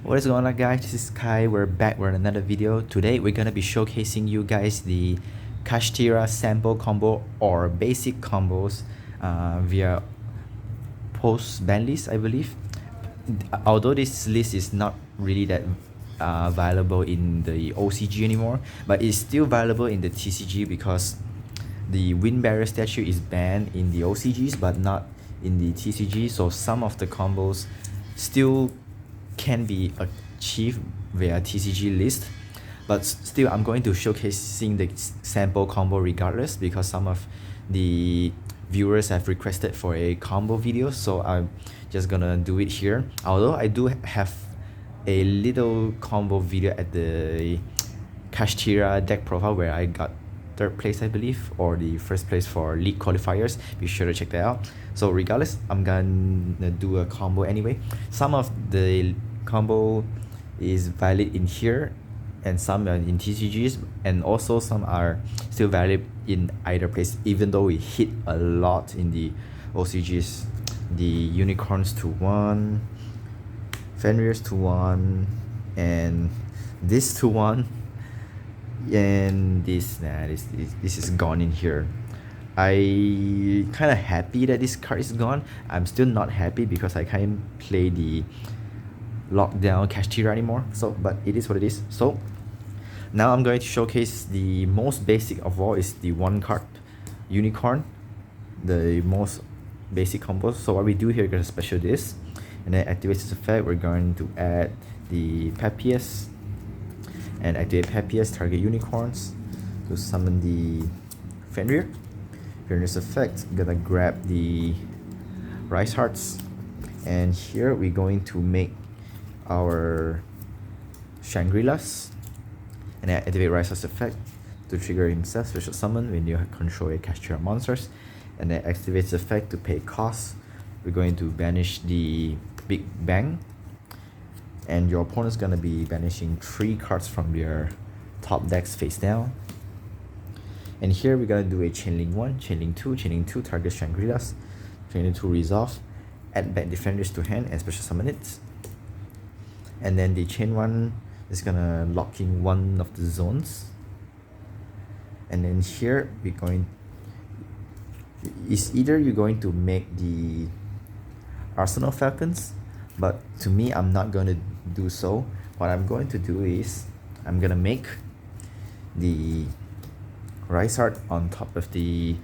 What is going on, guys? This is Kai. We're back with another video. Today we're gonna be showcasing you guys the Kashtira sample combo or basic combos via post ban list, I believe. Although this list is not really that valuable in the OCG anymore, but it's still valuable in the TCG because the wind barrier statue is banned in the OCGs but not in the TCG, so some of the combos still can be achieved via TCG list, but still I'm going to showcasing the sample combo regardless because some of the viewers have requested for a combo video, so I'm just gonna do it here. Although I do have a little combo video at the Kashtira deck profile where I got third place, I believe, or the first place for league qualifiers. Be sure to check that out. So regardless, I'm gonna do a combo anyway. Some of the combo is valid in here and some are in TCGs, and also some are still valid in either place, even though we hit a lot in the OCGs. The unicorns to 1, Fenrir's to 1, and this to 1, and this is gone in here. I kind of happy that this card is gone. I'm still not happy because I can't play the lockdown Kashtira anymore, so but it is what it is. So now I'm going to showcase the most basic of all is the one card unicorn, the most basic combos. So what we do here, we're going to special this and then activate this effect. We're going to add the Papias and activate Papias, target unicorns to summon the Fenrir. Fenrir's effect, I'm gonna grab the Rice Hearts, and here we're going to make our Shangri-Las and then activate Rice Hearts effect to trigger himself special summon when you control a Kashtira monsters, and then activates the effect to pay cost. We're going to banish the Big Bang, and your opponent's gonna be banishing 3 cards from their top decks face down. And here we're gonna do a chain link 1, chain link 2, chain link 2, target Shangri-Las, chain link 2 resolve, add back Defenders to hand and special summon it. And then the chain 1 is gonna lock in one of the zones. And then here we're going, is either you're going to make the Arsenal Falcons, but to me I'm not going to do so. What I'm going to do is I'm gonna make the Rice Heart on top of the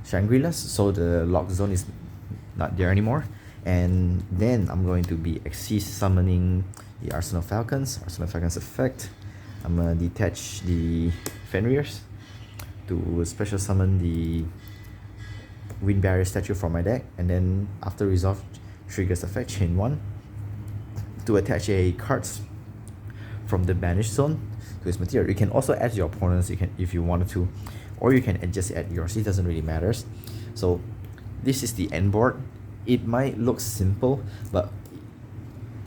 Shangri-Las, so the lock zone is not there anymore, and then I'm going to be XC summoning the Arsenal Falcons effect. I'm gonna detach the Fenrirs to special summon the Wind Barrier statue from my deck, and then after resolve triggers effect chain 1 to attach a cards from the banished zone to its material. You can also add your opponents, you can if you wanted to, or you can adjust it at yours. It doesn't really matter. So this is the end board. It might look simple, but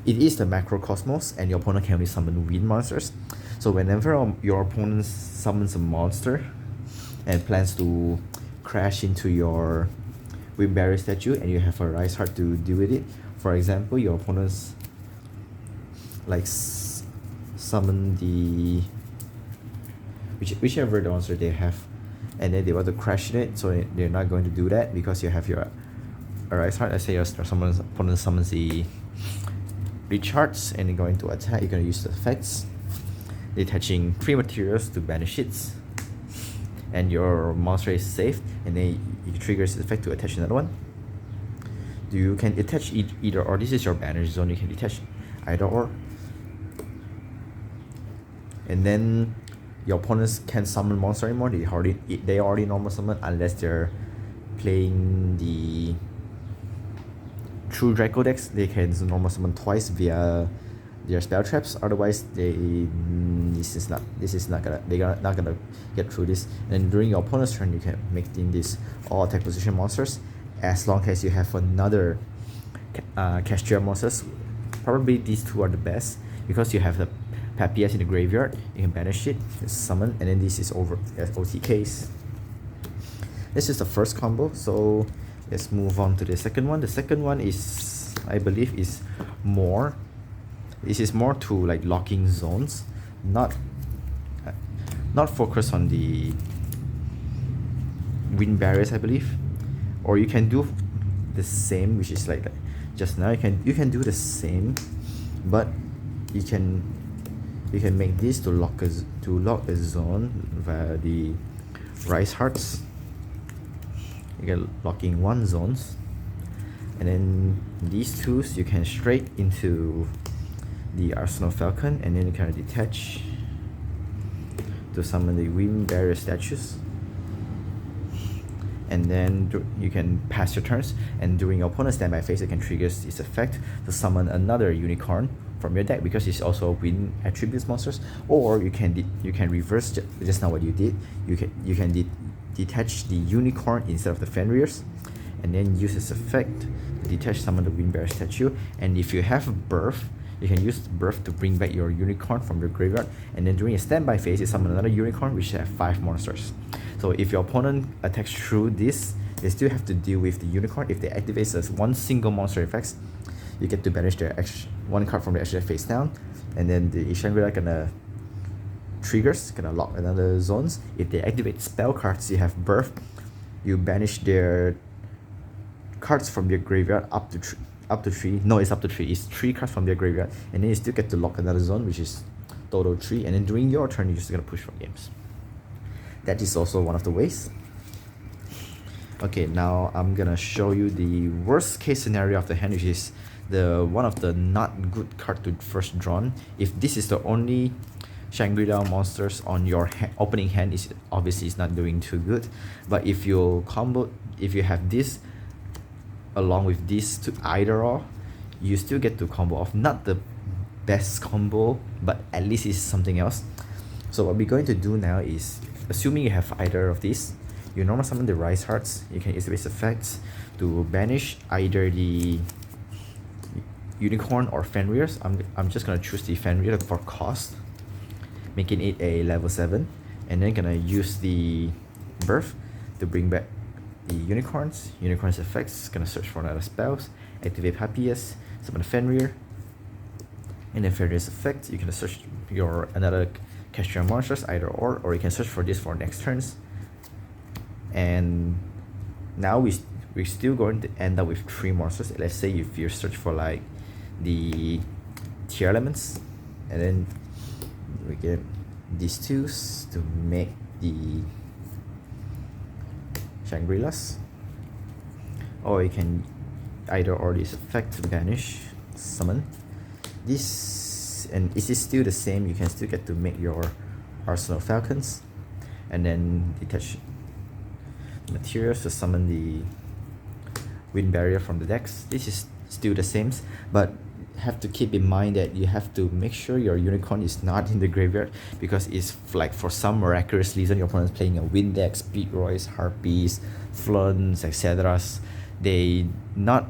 it is the macrocosmos, and your opponent can only summon wind monsters. So whenever your opponent summons a monster and plans to crash into your wind barrier statue and you have a Rice Heart to deal with it, for example, your opponent's like summon the whichever the monster they have, and then they want to crash in it, so they're not going to do that because you have your Rice Heart. Let's say your opponent summons the recharge and they're going to attack. You're going to use the effects, detaching 3 materials to banish it, and your monster is safe, and then it triggers the effect to attach another one. You can attach either or. This is your banish zone, you can detach either or. And then your opponents can't summon monster anymore. They already normal summon unless they're playing the true Draco decks. They can normal summon twice via their spell traps. Otherwise, they're not gonna get through this. And during your opponent's turn, you can make in this all attack position monsters, as long as you have another Kashtira monsters. Probably these 2 are the best because you have the Papias in the graveyard. You can banish it, summon, and then this is over as OTKs. This is the first combo, so let's move on to the second one. The second one is, I believe, is more This is more to like locking zones, not focus on the wind barriers, I believe. Or you can do the same, which is like just now. You can do the same, but you can make this to lock a zone via the rise hearts. You get locking one zones, and then these twos you can straight into the Arsenal Falcon, and then you kind of detach to summon the wind barrier statues. And then you can pass your turns, and during your opponent's standby phase, you can trigger this effect to summon another unicorn from your deck, because it's also wind attributes monsters. Or you can reverse just now what you did. You can detach the unicorn instead of the Fenrir's, and then use this effect to detach summon the wind barrier statue. And if you have birth, you can use birth to bring back your unicorn from your graveyard, and then during a standby phase, you summon another unicorn, which have 5 monsters. So if your opponent attacks through this, they still have to deal with the unicorn. If they activate as one single monster effects, you get to banish their one card from the extra face down, and then the Shangri-La gonna lock another zones. If they activate spell cards, you have birth, you banish their cards from your graveyard up to 3. No, it's up to 3. It's 3 cards from their graveyard, and then you still get to lock another zone, which is total 3. And then during your turn, you're just gonna push for games. That is also one of the ways. Okay, now I'm gonna show you the worst case scenario of the hand, which is the one of the not good card to first drawn. If this is the only Shangri-La monsters on your opening hand, is obviously it's not doing too good. But if you have this along with this to either or, you still get to combo off. Not the best combo, but at least it's something else. So what we're going to do now is, assuming you have either of these, you normally summon the Rise Hearts. You can use this effects to banish either the Unicorn or Fenrir's. I'm just gonna choose the Fenrir for cost, making it a level 7, and then gonna use the Birth to bring back the Unicorns. Unicorns effects, gonna search for another spells, activate Papias, summon a Fenrir, and then Fenrir's effect, you can search your another Kashtira monsters, either or you can search for this for next turns. And now we're still going to end up with 3 monsters. Let's say if you search for like the tier elements, and then we get these twos to make the Shangri-Las, or you can either or this effect to banish, summon this, and it is still the same. You can still get to make your Arsenal Falcons, and then detach materials to summon the wind barrier from the decks. This is still the same, but have to keep in mind that you have to make sure your unicorn is not in the graveyard, because it's like for some miraculous reason your opponent's playing a wind deck, Speedroys, Harpies, Floods, etc. They not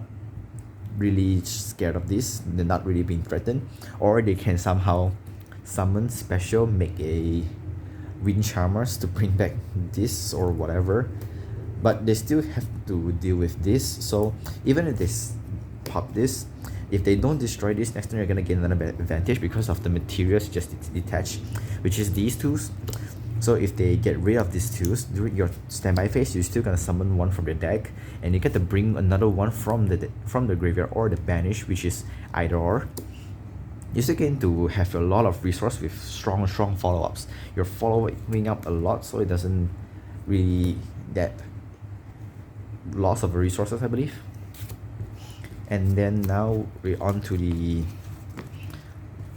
really scared of this, they're not really being threatened, or they can somehow summon special, make a wind charmers to bring back this or whatever, but they still have to deal with this. So even if they pop this, if they don't destroy this, next turn you're gonna gain another advantage because of the materials just detached, which is these twos. So if they get rid of these twos during your standby phase, you're still gonna summon one from the deck, and you get to bring another one from the graveyard or the banish, which is either or. You're still going to have a lot of resource with strong follow-ups. You're following up a lot, so it doesn't really that loss of resources, I believe. And then now we're on to the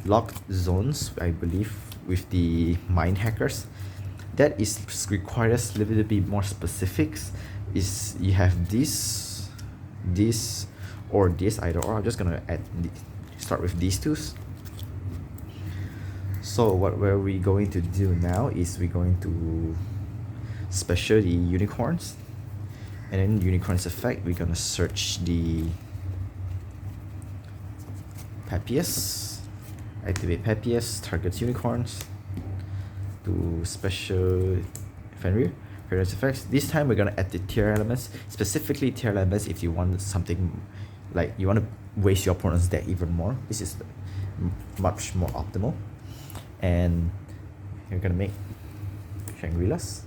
locked zones, I believe, with the mind hackers. That is requires a little bit more specifics. Is you have this, or this, either or. I'm just gonna start with these twos. So what we're going to do now is we're going to special the unicorns, and then unicorns effect, we're gonna search the Papias, activate Papias, targets unicorns to special Fenrir. Fenrir's effects. This time we're gonna add the tier elements, specifically tier elements if you want something like you want to waste your opponent's deck even more. This is much more optimal. And you're gonna make Shangri-Las,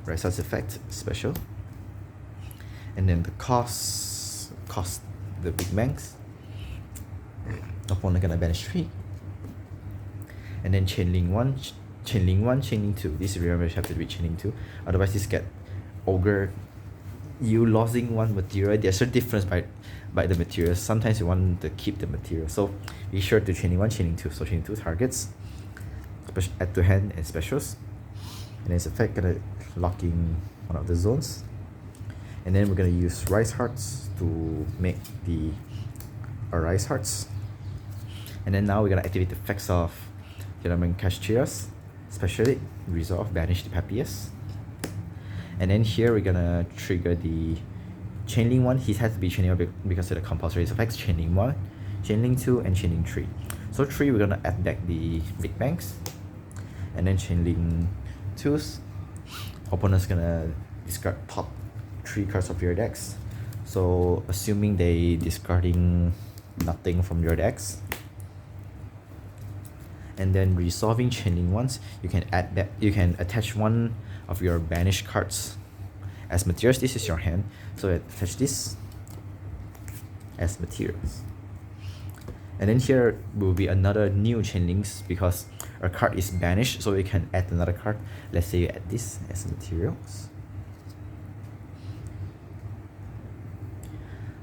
Resource Effect special, and then the cost the big banks. Opponent gonna banish 3, and then chain link 1, chain link 1, chain link 2. This remember you have to be chain link 2, otherwise this get ogre. You losing one material. There's a difference by the materials. Sometimes you want to keep the material, so be sure to chain link 1, chain link 2. So chain link 2 targets, add to hand and specials, and its effect gonna lock in one of the zones, and then we're gonna use Rise Hearts to make the Rise Hearts, and then now we're gonna activate the effects of Ocg Kashtira's especially resolve, banish the Papias. And then here we're gonna trigger the chain link 1. He has to be chain link 1 because of the compulsory effects. Chain link 1, chain link 2, and chain link 3. So 3 we're gonna add back the big banks, and then chain link 2's. Opponent's gonna discard top 3 cards of your decks. So assuming they discarding nothing from your decks, and then resolving chain link 1's, you can add that, you can attach one of your banished cards as materials. This is your hand, so attach this as materials. And then here will be another new chain links because a card is banished, so you can add another card. Let's say you add this as materials.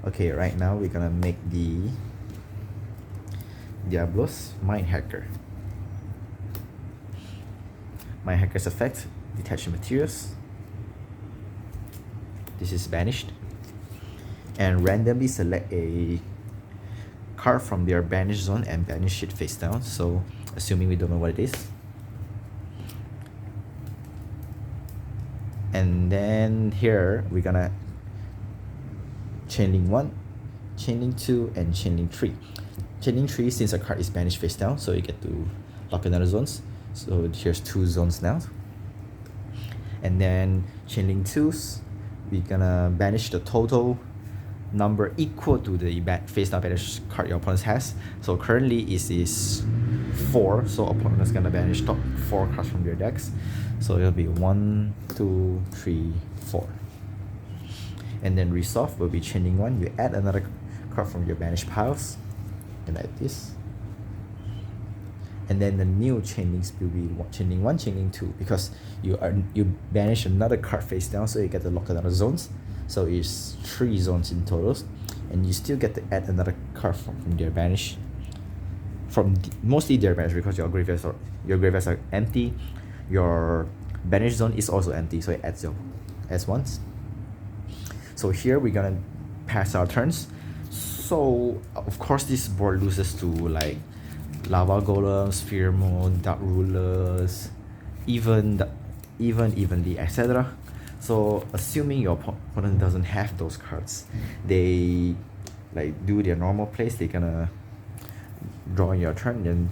Okay, right now we're gonna make the Diablosis Mind Hacker. Mind Hacker's effect, detach materials. This is banished, and randomly select a card from their banished zone and banish it face down. So assuming we don't know what it is, and then here we're gonna chain link 1, chain link 2, and chain link 3. Chain link 3, since a card is banished face down, so you get to lock another zones. So here's 2 zones now. And then chain link 2's, we're gonna banish the total number equal to the face down banish card your opponent has. So currently it is 4, so opponent's gonna banish top 4 cards from their decks. So it'll be 1, 2, 3, 4. And then resolve will be chain link 1. You add another card from your banished piles, and add this. And then the new chain links will be chain link 1, chain link 2, because you banish another card face down, so you get to lock another zones. So it's 3 zones in total, and you still get to add another card from their banish, mostly their banish, because your graveyards are empty. Your banish zone is also empty, so it adds once. So here we're gonna pass our turns. So of course this board loses to like Lava Golems, Sphere Mode, Dark Rulers, evenly, etc. So assuming your opponent doesn't have those cards, they like do their normal plays. They're gonna draw in your turn, then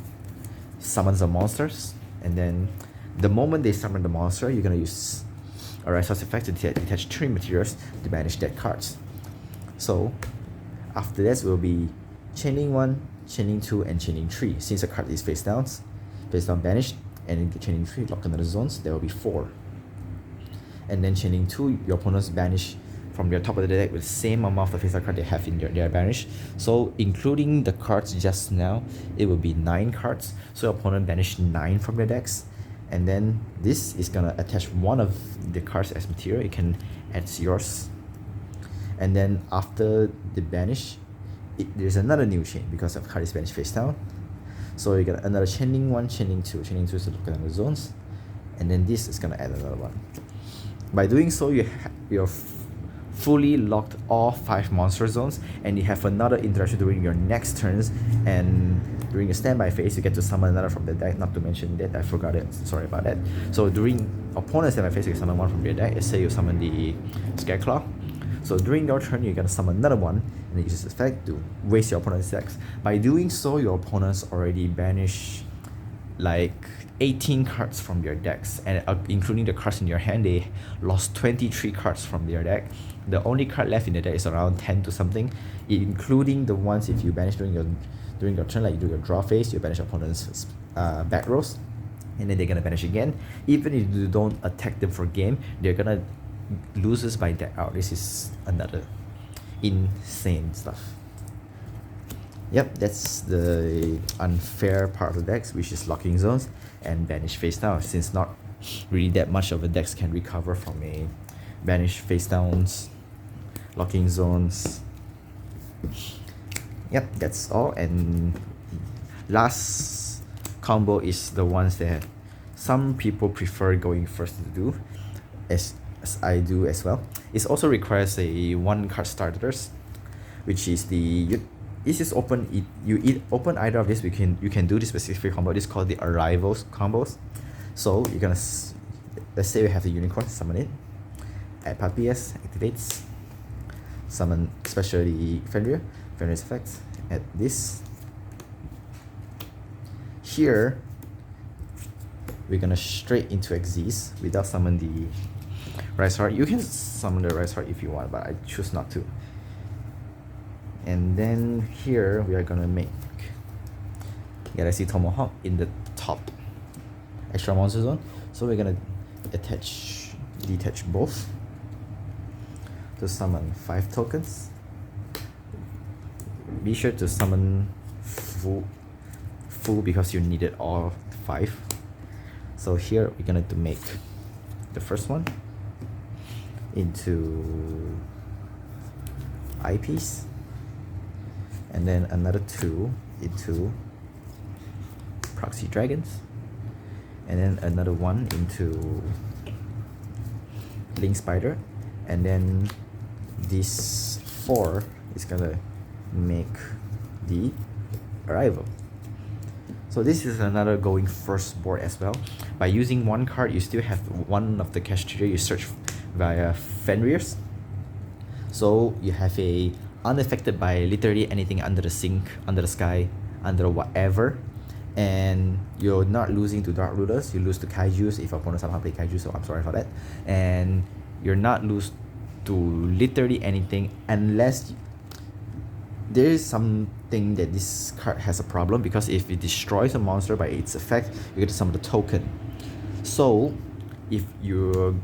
summon some monsters, and then the moment they summon the monster, you're gonna use a resource effect to detach 3 materials to banish dead cards. So after this will be chain link 1, chain link 2, and chain link 3. Since the card is face down banished, and in chain link 3 lock another zones, there will be 4. And then chain link 2, your opponents banish from their top of the deck with the same amount of face down card they have in their banish. So including the cards just now, it will be 9 cards. So your opponent banished 9 from their decks. And then this is gonna attach one of the cards as material. You can add yours. And then after the banish, there's another new chain because the card is banished face down. So you get another chain link 1, chain link 2. Chain link 2 is to look at the zones. And then this is gonna add another one. By doing so, you're fully locked all 5 monster zones, and you have another interaction during your next turns. And during your standby phase, you get to summon another from the deck. Not to mention that, I forgot it, sorry about that. So during opponent's standby phase, you can summon one from your deck. Let's say you summon the Scareclaw. So during your turn, you're gonna summon another one, and you use this effect to waste your opponent's decks. By doing so, your opponents already banish like 18 cards from their decks, and including the cards in your hand, they lost 23 cards from their deck. The only card left in the deck is around 10 to something, including the ones if you banish during your turn, like you do your draw phase, you banish opponent's back rows, and then they're gonna banish again. Even if you don't attack them for game, they're gonna lose this by deck out. This is another insane stuff. Yep, that's the unfair part of the decks, which is locking zones and banish face down, since not really that much of a decks can recover from a banish face downs, locking zones. Yep, that's all. And last combo is the ones that some people prefer going first to do, as I do as well. It also requires a 1 card starters, which is the this is open. You open either of this. You can do this specific combo. This is called the arrivals combos. So you're gonna let's say we have the unicorn, summon it, add Papias, activates, summon especially Fenrir effects, add this. Here we're gonna straight into Xyz without summon the Rise Heart. You can summon the Rise Heart if you want, but I choose not to. And then here we are gonna make Galaxy Tomahawk in the top extra monster zone. So we're gonna detach both to summon 5 tokens. Be sure to summon full because you needed all 5. So here we're gonna make the first one into eyepiece, and then another 2 into proxy dragons, and then another 1 into link spider, and then this 4 is gonna make the arrival. So this is another going first board as well. By using 1 card, you still have one of the Kashtira you search via Fenrir's. So you have a unaffected by literally anything under the sink, under the sky, under whatever, and you're not losing to Dark Rulers. You lose to Kaijus if opponents somehow play Kaiju, so I'm sorry for that. And you're not lose to literally anything unless there is something that this card has a problem, because if it destroys a monster by its effect, you get to summon the token. So if you're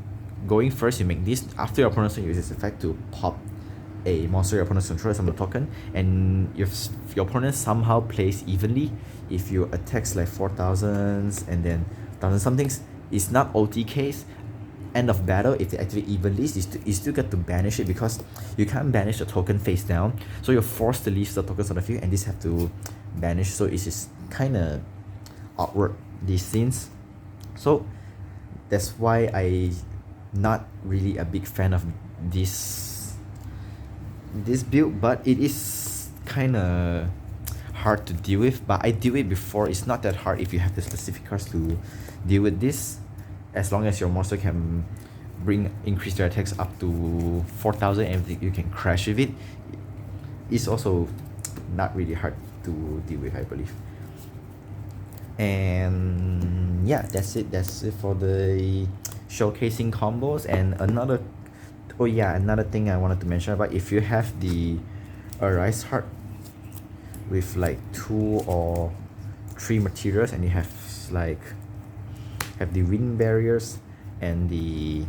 going first, you make this. After your opponent uses this effect to pop a monster your opponent controls, summon a token, and if your opponent somehow plays evenly, if your attacks like 4,000s and then 1,000 somethings, it's not OTKs. End of battle, if they activate evenly, you still get to banish it, because you can't banish the token face down, so you're forced to leave the tokens on the field, and this have to banish. So it's just kind of awkward, these scenes. So that's why I not really a big fan of this build, but it is kind of hard to deal with. But I deal with it before. It's not that hard if you have the specific cards to deal with this, as long as your monster can increase their attacks up to 4,000 and you can crash with it. It's also not really hard to deal with, I believe. And yeah, that's it for the showcasing combos. And another thing I wanted to mention about, if you have the Arise Heart with like 2 or 3 materials, and you have the Wind Barriers and the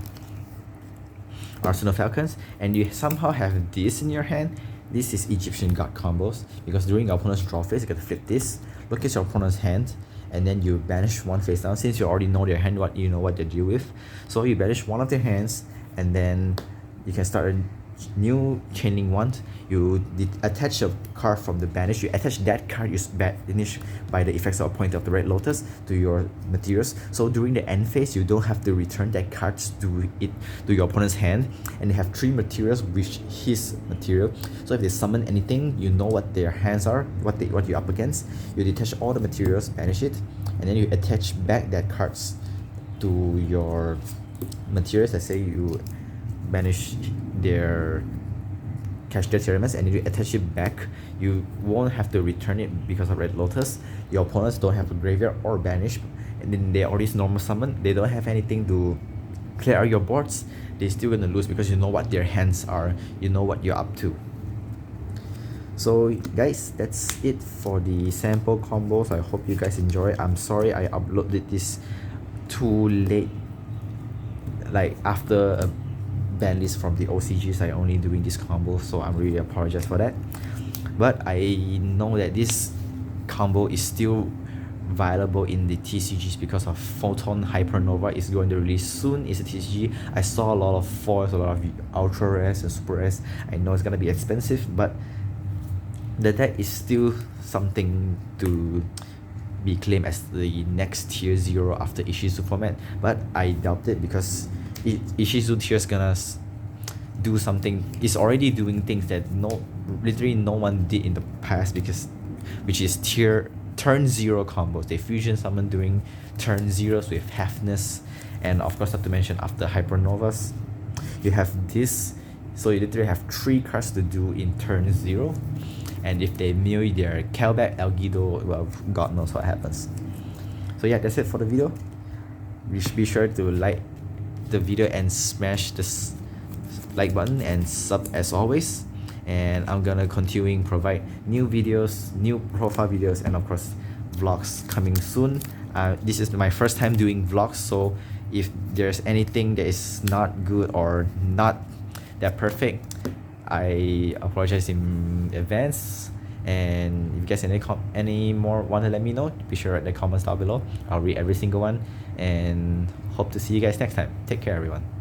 Arsenal Falcons, and you somehow have this in your hand, this is Egyptian God combos, because during your opponent's draw phase, you get to flip this, look at your opponent's hand, and then you banish 1 face down. Since you already know their hand, you know what they deal with, so you banish 1 of their hands, and then you can start a new chain link 1. You attach a card from the banish. You attach that card you banished by the effects of a point of the Red Lotus to your materials. So during the end phase, you don't have to return that card to your opponent's hand, and they have 3 materials with his material. So if they summon anything, you know what their hands are, what you're up against. You detach all the materials, banish it, and then you attach back that cards to your materials. Let's say you banish their Kashtira Theremus, and if you attach it back, you won't have to return it because of Red Lotus. Your opponents don't have to graveyard or banish, and then they already normal summon. They don't have anything to clear out your boards. They're still gonna lose because you know what their hands are, you know what you're up to. So guys, that's it for the sample combos. I hope you guys enjoy. I'm sorry I uploaded this too late, like after a ban list from the OCGs. I only doing this combo, so I'm really apologize for that. But I know that this combo is still viable in the TCGs because of Photon Hypernova is going to release soon. It's a TCG. I saw a lot of foils, a lot of ultra rares and super rares. I know it's gonna be expensive, but the deck is still something to be claimed as the next tier 0 after Ishizu format, but I doubt it because Ishizu tier is gonna do something. It's already doing things that literally no one did in the past, because which is turn 0 combos. They fusion summon during turn 0s with Halfness, and of course not to mention after Hypernovas you have this, so you literally have 3 cards to do in turn 0. And if they mill their Kelback, Algido, well, God knows what happens. So yeah, that's it for the video. Be sure to like the video and smash the like button and sub as always. And I'm gonna continuing provide new videos, new profile videos, and of course vlogs coming soon. This is my first time doing vlogs, so if there's anything that is not good or not that perfect, I apologize in advance. And if you guys any more want to let me know, be sure to write the comments down below. I'll read every single one, and hope to see you guys next time. Take care, everyone.